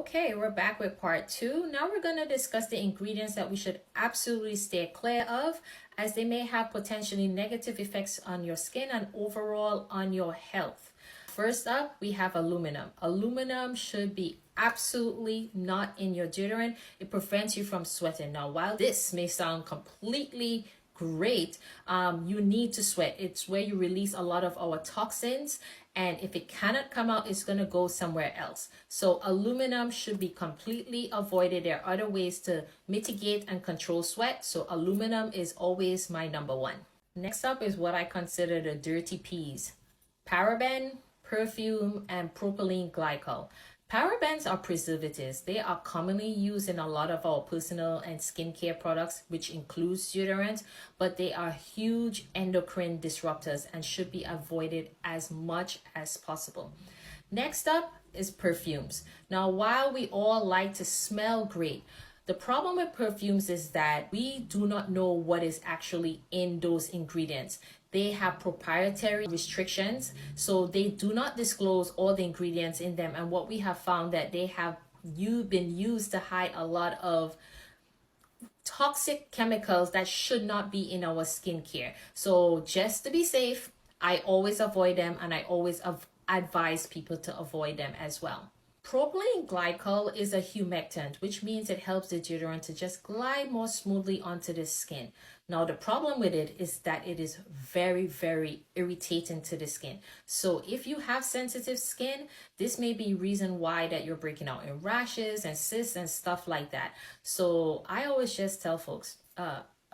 Okay, we're back with part two. Now we're going to discuss the ingredients that we should absolutely stay clear of, as they may have potentially negative effects on your skin and overall on your health. First up, we have aluminum. Aluminum should be absolutely not in your deodorant. It prevents you from sweating. Now, while this may sound completely great, you need to sweat. It's where you release a lot of our toxins, and if it cannot come out, it's going to go somewhere else. So aluminum should be completely avoided. There are other ways to mitigate and control sweat, so aluminum is always my number one. Next up is what I consider the dirty peas: paraben, perfume, and propylene glycol. Parabens are preservatives. They are commonly used in a lot of our personal and skincare products, which includes deodorant, but they are huge endocrine disruptors and should be avoided as much as possible. Next up is perfumes. Now, while we all like to smell great, the problem with perfumes is that we do not know what is actually in those ingredients. They have proprietary restrictions, so they do not disclose all the ingredients in them. And what we have found that they have been used to hide a lot of toxic chemicals that should not be in our skincare. So just to be safe, I always avoid them, and I always advise people to avoid them as well. Propylene glycol is a humectant, which means it helps the deodorant to just glide more smoothly onto the skin. Now, the problem with it is that it is very, very irritating to the skin. So if you have sensitive skin, this may be reason why that you're breaking out in rashes and cysts and stuff like that. So I always just tell folks,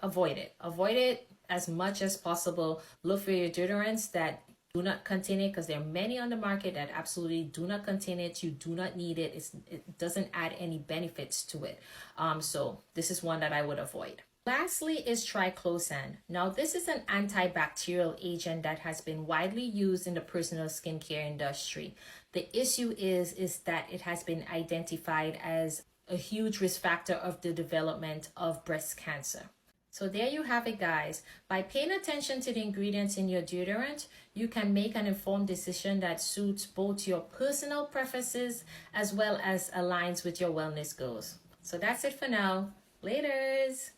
avoid it. Avoid it as much as possible. Look for your deodorants that do not contain it, because there are many on the market that absolutely do not contain it. You do not need it. It doesn't add any benefits to it. So this is one that I would avoid. Lastly is Triclosan. Now, this is an antibacterial agent that has been widely used in the personal skincare industry. The issue is that it has been identified as a huge risk factor of the development of breast cancer. So there you have it, guys. By paying attention to the ingredients in your deodorant, you can make an informed decision that suits both your personal preferences as well as aligns with your wellness goals. So that's it for now. Laters!